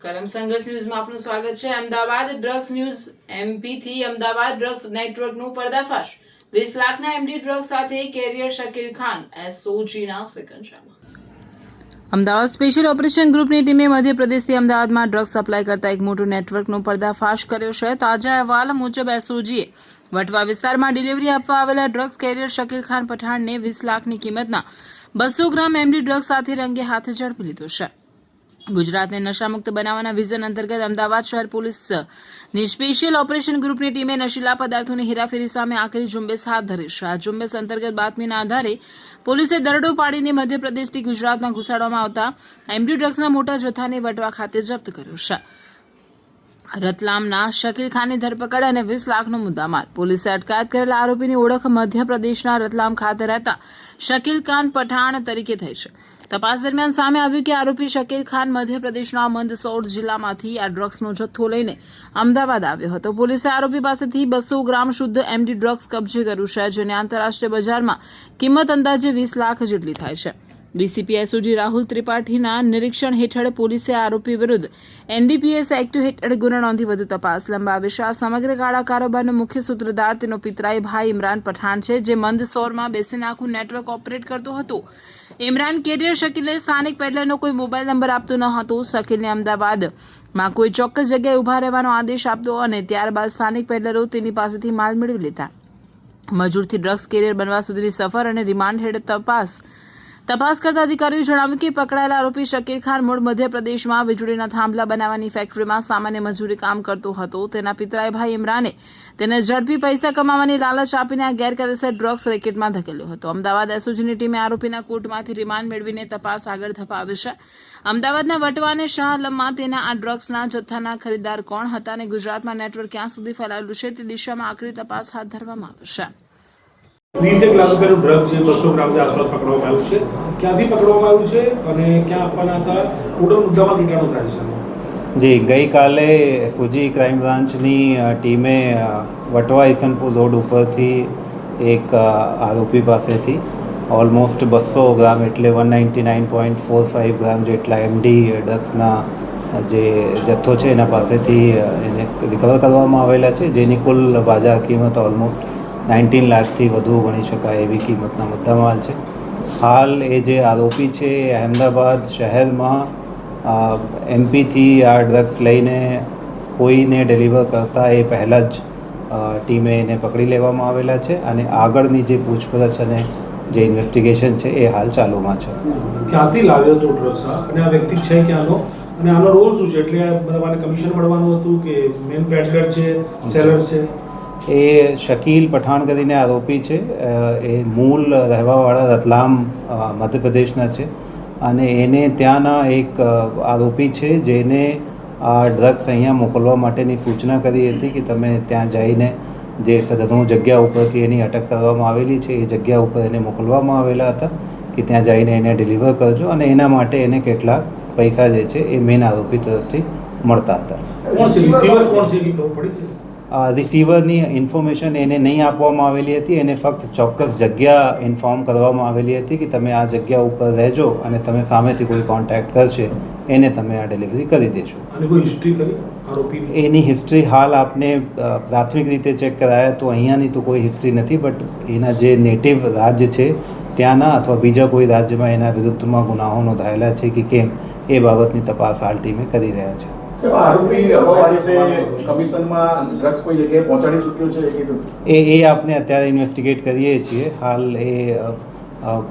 કરમ સંઘર્ષ ન્યૂઝમાં આપનું સ્વાગત છે। અમદાવાદ ડ્રગ્સ ન્યૂઝ એમપીથી અમદાવાદ ડ્રગ્સ નેટવર્કનું પર્દાફાશ। 20 લાખના એમડી ડ્રગ્સ સાથે કેરિયર શકીલ ખાન એસઓજીના સિકંજામાં। અમદાવાદ સ્પેશિયલ ઓપરેશન ગ્રુપની ટીમે મધ્યપ્રદેશથી અમદાવાદમાં ડ્રગ્સ સપ્લાય કરતા એક મોટું નેટવર્કનો પર્દાફાશ કર્યો છે। તાજા અહેવાલ મુજબ એસઓજીએ વટવા વિસ્તારમાં ડિલિવરી આપવા આવેલા ડ્રગ્સ કેરિયર શકીલ ખાન પઠાણને 20 લાખની કિંમતના 200 ગ્રામ એમડી ડ્રગ્સ સાથે રંગે હાથે ઝડપી લીધો છે। ગુજરાતને નશામુક્ત બનાવવાના વિઝન અંતર્ગત અમદાવાદ શહેર પોલીસની સ્પેશિયલ ઓપરેશન ગ્રુપની ટીમે નશીલા પદાર્થોની હેરાફેરી સામે આકરી ઝુંબેશ હાથ ધરી છે। આ ઝુંબેશ અંતર્ગત બાતમીના આધારે પોલીસે દરોડો પાડીને મધ્યપ્રદેશથી ગુજરાતમાં ઘુસાડવામાં આવતા એમડી ડ્રગ્સના મોટા જથ્થાને વટવા ખાતે જપ્ત કર્યો છે। રતલામના શકીલ ખાનની ધરપકડ અને 20 લાખનો મુદ્દામાલ। પોલીસે અટકાયત કરેલા આરોપીની ઓળખ મધ્યપ્રદેશના રતલામ ખાતે રહેતા શકીલ ખાન પઠાણ તરીકે થઈ છે। તપાસ દરમિયાન સામે આવ્યું કે આરોપી શકીલ ખાન મધ્યપ્રદેશના મંદસૌર જિલ્લામાંથી આ ડ્રગ્સનો જથ્થો લઈને અમદાવાદ આવ્યો હતો। પોલીસે આરોપી પાસેથી 200 ગ્રામ શુદ્ધ એમડી ડ્રગ્સ કબજે કર્યું છે, જેની આંતરરાષ્ટ્રીય બજારમાં કિંમત અંદાજે 20 લાખ જેટલી થાય છે। ડીસીપી એસઓજી રાહુલ ત્રિપાઠીના નિરીક્ષણ હેઠળ પોલીસે આરોપી વિરુદ્ધ એનડીપીએસ એક્ટ હેઠળ ગુનો નોંધી વધુ તપાસ લંબાવી છે। આ સમગ્ર કાળા કારોબારનો મુખ્ય સૂત્રધાર તેનો પિતરાઈ ભાઈ ઇમરાન પઠાણ છે, જે મંદસૌરમાં બેસીને આખું નેટવર્ક ઓપરેટ કરતો હતો। ઇમરાન કેરિયર શકીલે સ્થાનિક પેડલરનો કોઈ મોબાઈલ નંબર આપતો ન હતો। શકીલને અમદાવાદમાં કોઈ ચોક્કસ જગ્યાએ ઊભા રહેવાનો આદેશ આપતો અને ત્યારબાદ સ્થાનિક પેડલરો તેની પાસેથી માલ મેળવી લેતા। મજૂરથી ડ્રગ્સ કેરિયર બનવા સુધીની સફર અને રિમાન્ડ હેઠળ તપાસ કરતા અધિકારીઓએ જણાવ્યું કે પકડાયેલા આરોપી શકીલ ખાન મૂળ મધ્યપ્રદેશમાં વીજળીના થાંભલા બનાવવાની ફેક્ટરીમાં સામાન્ય મજૂરી કામ કરતો હતો। તેના પિતરાઈ ભાઈ ઇમરાને તેને ઝડપી પૈસા કમાવાની લાલચ આપીને આ ગેરકાયદેસર ડ્રગ્સ રેકેટમાં ધકેલ્યો હતો। અમદાવાદ એસઓજીની ટીમે આરોપીના કોર્ટમાંથી રિમાન્ડ મેળવીને તપાસ આગળ ધપાવી છે। અમદાવાદના વટવા અને શાહ આલમમાં તેના આ ડ્રગ્સના જથ્થાના ખરીદદાર કોણ હતા અને ગુજરાતમાં નેટવર્ક ક્યાં સુધી ફેલાયેલું છે તે દિશામાં આકરી તપાસ હાથ ધરવામાં આવશે। 20 લાખ રૂપિયાનું ડ્રગ જે 200 ગ્રામની આસપાસ પકડવામાં આવ્યું છે, ક્યાંથી પકડવામાં આવ્યું છે અને ક્યાં આપવાના હતા, ટોટલ મુદ્દામાં કેટલાનો થાય છે? જી, ગઈકાલે એસઓજી ક્રાઇમ બ્રાન્ચની ટીમે વટવા ઈસનપુર રોડ ઉપરથી એક આરોપી પાસેથી ઓલમોસ્ટ 200 ગ્રામ એટલે 199.45 ગ્રામ જેટલા એમડી ડ્રગ્સના જે જથ્થો છે એના પાસેથી એને રિકવર કરવામાં આવેલા છે, જેની કુલ બાજાર કિંમત ઓલમોસ્ટ 19 લાખથી વધુ ગણી શકાય એવી કિંમતના મુદ્દામાલ છે। હાલ એ જે આરોપી છે એ અહેમદાબાદ શહેરમાં એમપીથી આ ડ્રગ્સ લઈને કોઈને ડિલિવર કરતા એ પહેલાં જ ટીમે એને પકડી લેવામાં આવેલા છે અને આગળની જે પૂછપરછ અને જે ઇન્વેસ્ટિગેશન છે એ હાલ ચાલુમાં છે। ક્યાંથી લાવ્યો હતો ડ્રગ્સ અને આ વ્યક્તિ છે ક્યાંનો અને આનો રોલ શું છે? એટલે બધાને કમિશન મળવાનું હતું કે મેન પેડલર છે, સેલર છે? એ શકીલ પઠાણ કરીને આરોપી છે। એ મૂળ રહેવાવાળા રતલામ મધ્યપ્રદેશના છે અને એને ત્યાંના એક આરોપી છે જેને આ ડ્રગ્સ અહીંયા મોકલવા માટેની સૂચના કરી હતી કે તમે ત્યાં જઈને જે સદરનું જગ્યા ઉપરથી એની અટક કરવામાં આવેલી છે એ જગ્યા ઉપર એને મોકલવામાં આવેલા હતા કે ત્યાં જઈને એને ડિલિવર કરજો અને એના માટે એને કેટલાક પૈસા જે છે એ મેન આરોપી તરફથી મળતા હતા। કોણ છે રિસીવર, કોણ છે એ ખબર પડી? રિસીવરની ઇન્ફોર્મેશન એને નહીં આપવામાં આવેલી હતી, એને ફક્ત ચોક્કસ જગ્યા ઇન્ફોર્મ કરવામાં આવેલી હતી કે તમે આ જગ્યા ઉપર રહેજો અને તમે સામેથી કોઈ કોન્ટેક્ટ કરશે એને તમે આ ડિલિવરી કરી દેશો। અને કોઈ હિસ્ટ્રી કરી આરોપીની? એની હિસ્ટ્રી હાલ આપને પ્રાથમિક રીતે ચેક કરાયા તો અહીંયાની તો કોઈ હિસ્ટ્રી નથી, બટ એના જે નેટિવ રાજ્ય છે ત્યાંના અથવા બીજા કોઈ રાજ્યમાં એના વિરુદ્ધમાં ગુનાઓ નોંધાયેલા છે કે કેમ એ બાબતની તપાસ હાલ ટીમે કરી રહ્યા છે। આરોપી કમિશનમાં ડ્રગ્સ કોઈ જગ્યાએ પહોંચાડી ચૂક્યો છે એ આપણે અત્યારે ઇન્વેસ્ટિગેટ કરીએ છીએ। હાલ એ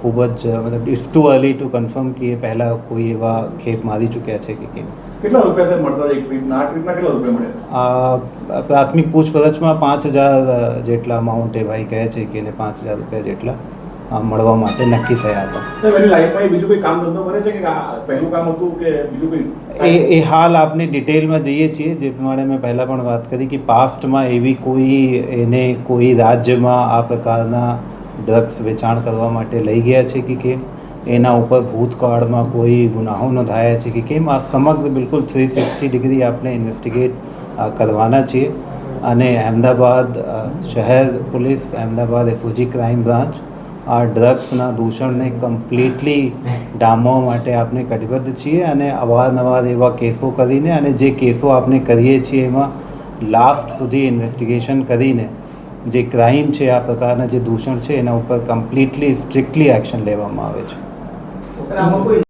ખૂબ જ મતલબ it's too early to confirm કે એ પહેલાં કોઈ એવા ખેપ મારી ચૂક્યા છે કે કેમ। કેટલા રૂપિયા છે મળતા એક ટ્રીપના? આ ટ્રીપના કેટલા રૂપિયા મળ્યા? પ્રાથમિક પૂછપરછમાં 5000 જેટલા અમાઉન્ટ એ ભાઈ કહે છે કે એને 5000 રૂપિયા જેટલા મળવા માટે નક્કી થયા હતા। સર, એની લાઈફમાં બીજું કોઈ કામ ધંધો કરે છે કે પહેલું કામ હતું કે બીજું કોઈ? એ હાલ આપણે ડિટેલમાં જઈએ છીએ। જે પ્રમાણે મેં પહેલાં પણ વાત કરી કે પાસ્ટમાં એવી કોઈ એને કોઈ રાજ્યમાં આ પ્રકારના ડ્રગ્સ વેચાણ કરવા માટે લઈ ગયા છે કે કેમ, એના ઉપર ભૂતકાળમાં કોઈ ગુનાઓ નોંધાયા છે કે કેમ, આ સમગ્ર બિલકુલ 360 ડિગ્રી આપણે ઇન્વેસ્ટિગેટ કરવાના છીએ અને અહેમદાબાદ શહેર police, Ahmedabad SOG crime branch આ ડ્રગ્સના દૂષણને કમ્પ્લીટલી ડામવા માટે આપણે કટિબદ્ધ છીએ અને અવારનવાર એવા કેસો કરીને અને જે કેસો આપણે કરીએ છીએ એમાં લાસ્ટ સુધી ઇન્વેસ્ટિગેશન કરીને જે ક્રાઇમ છે આ પ્રકારના જે દૂષણ છે એના ઉપર કમ્પ્લીટલી સ્ટ્રિક્ટલી એક્શન લેવામાં આવે છે.